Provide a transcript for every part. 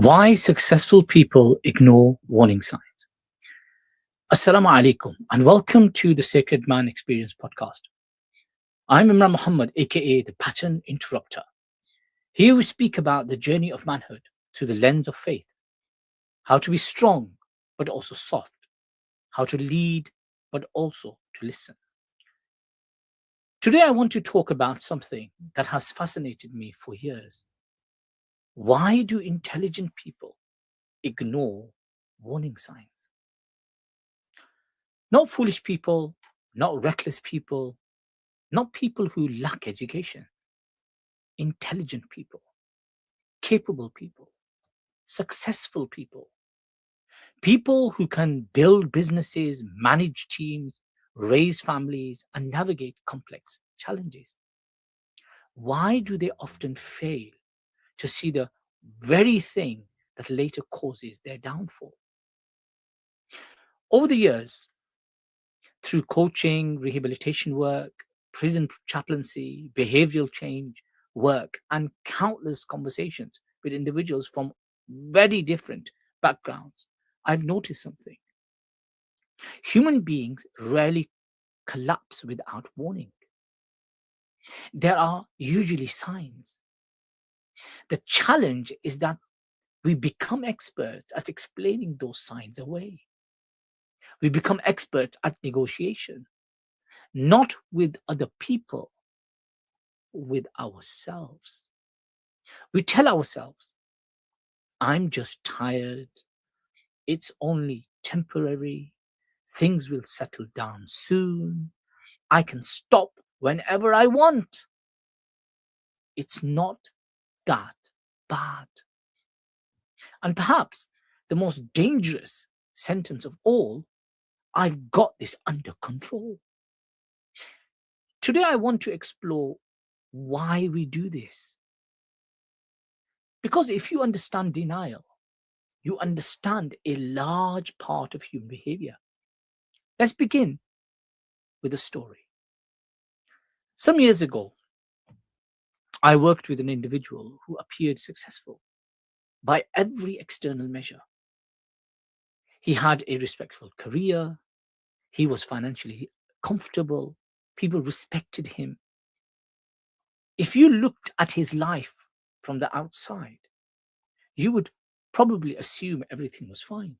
Why successful people ignore warning signs. Assalamu alaikum and welcome to the Sacred Man Experience podcast. I'm Imran Muhammad, aka the Pattern Interrupter. Here we speak about the journey of manhood through the lens of faith, how to be strong but also soft, how to lead but also to listen. Today I want to talk about something that has fascinated me for years. Why do intelligent people ignore warning signs? Not foolish people, not reckless people, not people who lack education. Intelligent people, capable people, successful people, people who can build businesses, manage teams, raise families, and navigate complex challenges. Why do they often fail to see the very thing that later causes their downfall? Over the years, through coaching, rehabilitation work, prison chaplaincy, behavioural change work, and countless conversations with individuals from very different backgrounds, I've noticed something. Human beings rarely collapse without warning. There are usually signs. The challenge is that we become experts at explaining those signs away. We become experts at negotiation, not with other people, with ourselves. We tell ourselves, I'm just tired, it's only temporary, things will settle down soon, I can stop whenever I want. It's not that bad. And perhaps the most dangerous sentence of all, I've got this under control. Today I want to explore why we do this. Because if you understand denial, you understand a large part of human behavior. Let's begin with a story. Some years ago, I worked with an individual who appeared successful by every external measure. He had a respectful career, he was financially comfortable, people respected him. If you looked at his life from the outside, you would probably assume everything was fine.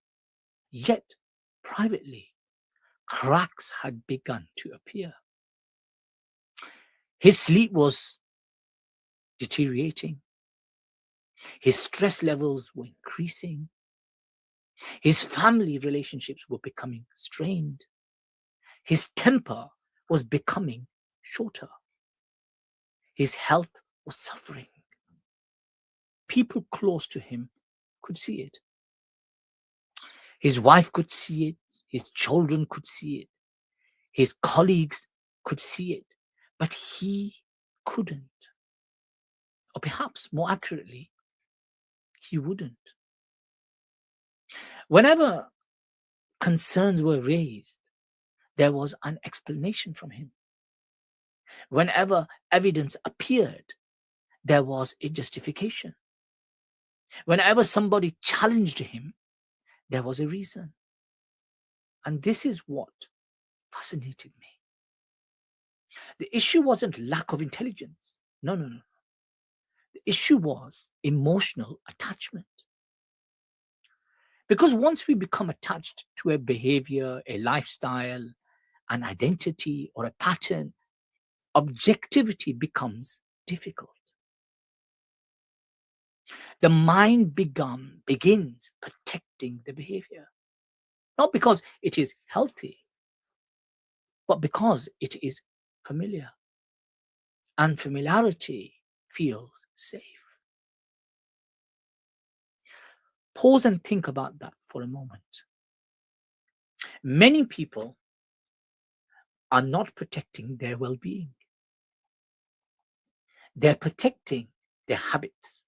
Yet, privately, cracks had begun to appear. His sleep was deteriorating. His stress levels were increasing. His family relationships were becoming strained. His temper was becoming shorter. His health was suffering. People close to him could see it. His wife could see it. His children could see it. His colleagues could see it. But he couldn't. Or perhaps more accurately, he wouldn't. Whenever concerns were raised, there was an explanation from him. Whenever evidence appeared, there was a justification. Whenever somebody challenged him, there was a reason. And this is what fascinated me. The issue wasn't lack of intelligence. No. The issue was emotional attachment. Because once we become attached to a behavior, a lifestyle, an identity, or a pattern, objectivity becomes difficult. The mind begins protecting the behavior, not because it is healthy, but because it is familiar. And familiarity feels safe. Pause and think about that for a moment. Many people are not protecting their well-being. They're protecting their habits,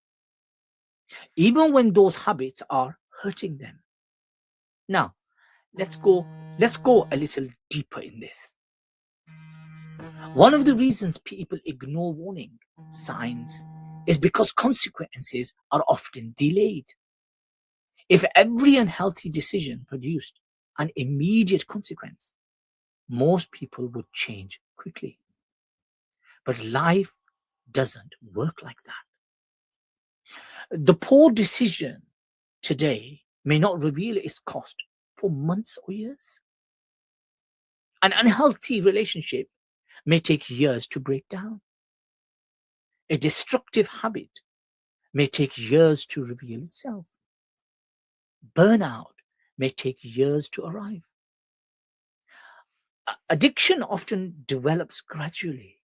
even when those habits are hurting them. Now, let's go a little deeper in this. One of the reasons people ignore warning signs is because consequences are often delayed. If every unhealthy decision produced an immediate consequence, most people would change quickly. But life doesn't work like that. The poor decision today may not reveal its cost for months or years. An unhealthy relationship may take years to break down. A destructive habit may take years to reveal itself. Burnout may take years to arrive. Addiction often develops gradually.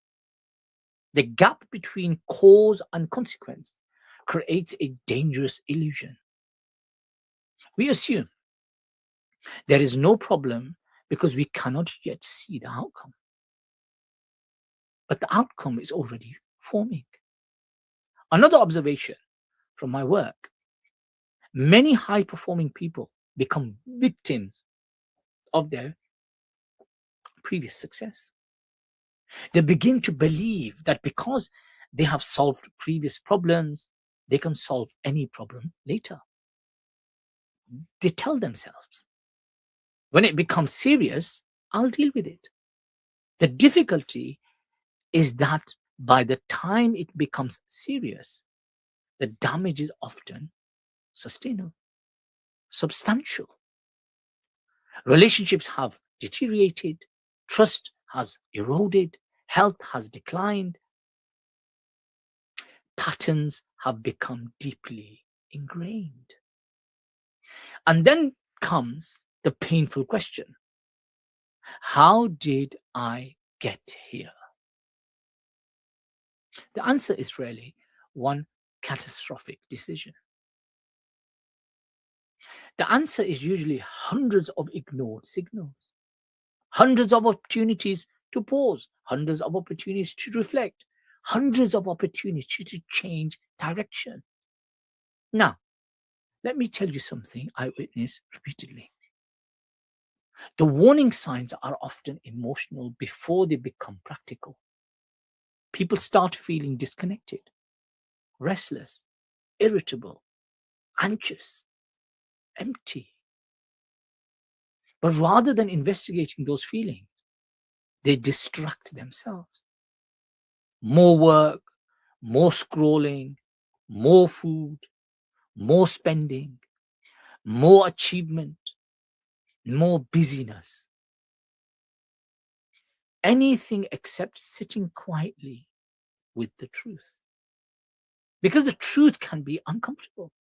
The gap between cause and consequence creates a dangerous illusion. We assume there is no problem because we cannot yet see the outcome. But the outcome is already forming. Another observation from my work: many high performing people become victims of their previous success. They begin to believe that because they have solved previous problems, they can solve any problem later. They tell themselves, when it becomes serious, I'll deal with it. The difficulty is that by the time it becomes serious, the damage is often sustainable, substantial. Relationships have deteriorated, trust has eroded, health has declined, patterns have become deeply ingrained. And then comes the painful question: how did I get here? The answer is really one catastrophic decision. The answer is usually hundreds of ignored signals, hundreds of opportunities to pause, hundreds of opportunities to reflect, hundreds of opportunities to change direction. Now, let me tell you something I witnessed repeatedly. The warning signs are often emotional before they become practical. People start feeling disconnected, restless, irritable, anxious, empty. But rather than investigating those feelings, they distract themselves. More work, more scrolling, more food, more spending, more achievement, more busyness. Anything except sitting quietly with the truth. Because the truth can be uncomfortable.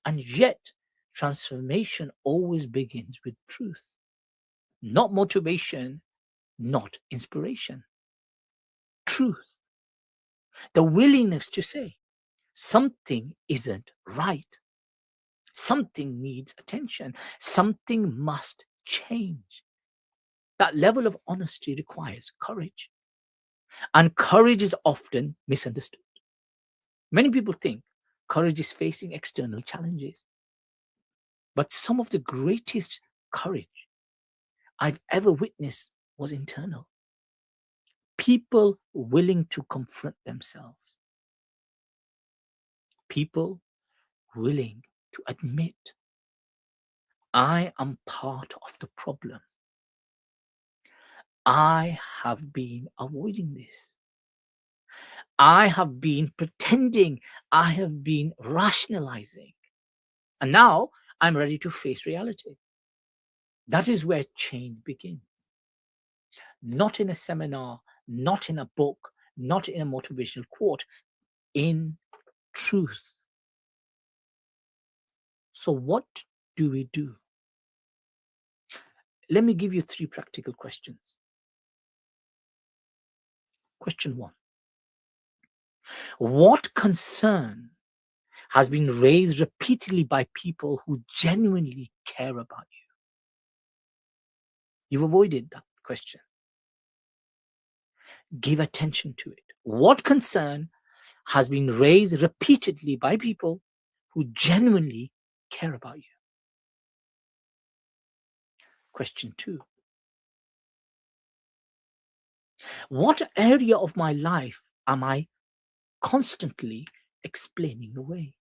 And yet, transformation always begins with truth, not motivation, not inspiration. Truth. The willingness to say something isn't right, something needs attention, something must change. That level of honesty requires courage, and courage is often misunderstood. Many people think courage is facing external challenges, but some of the greatest courage I've ever witnessed was internal. People willing to confront themselves, people willing to admit, I am part of the problem. I have been avoiding this. I have been pretending. I have been rationalizing. And now I'm ready to face reality. That is where change begins. Not in a seminar, not in a book, not in a motivational quote, in truth. So, what do we do? Let me give you 3 practical questions. Question 1: what concern has been raised repeatedly by people who genuinely care about you? You've avoided that question. Give attention to it. What concern has been raised repeatedly by people who genuinely care about you? Question 2: what area of my life am I constantly explaining away?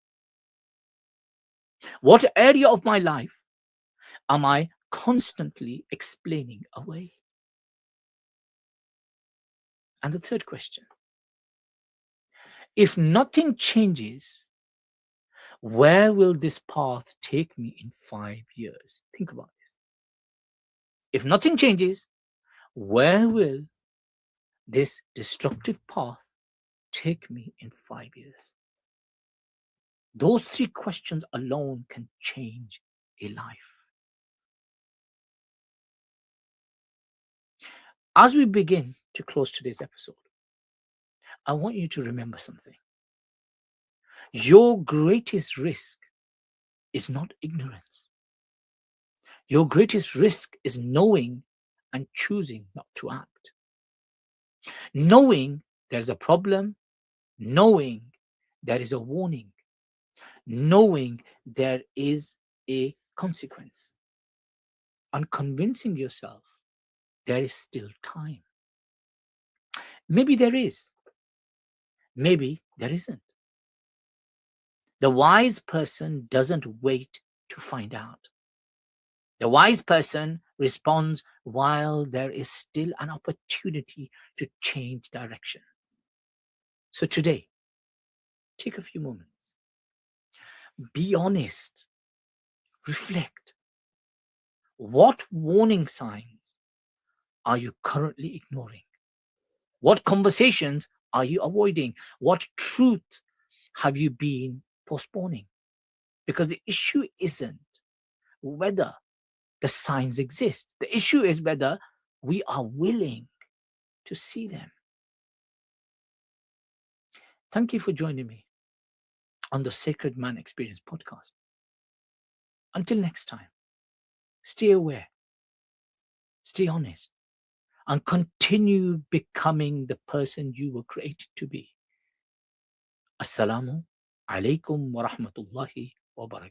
What area of my life am I constantly explaining away? And the third question, if nothing changes, where will this path take me in 5 years? Think about this. If nothing changes, where will this destructive path take me in 5 years? Those three questions alone can change a life. As we begin to close today's episode, I want you to remember something. Your greatest risk is not ignorance. Your greatest risk is knowing and choosing not to act. Knowing there's a problem, knowing there is a warning, knowing there is a consequence, and convincing yourself there is still time. Maybe there is, maybe there isn't. The wise person doesn't wait to find out. The wise person responds while there is still an opportunity to change direction. So today, take a few moments. Be honest. Reflect. What warning signs are you currently ignoring? What conversations are you avoiding? What truth have you been postponing? Because the issue isn't whether the signs exist. The issue is whether we are willing to see them. Thank you for joining me on the Sacred Man Experience podcast. Until next time, stay aware, stay honest, and continue becoming the person you were created to be. Assalamu alaikum wa rahmatullahi wa barakatuh.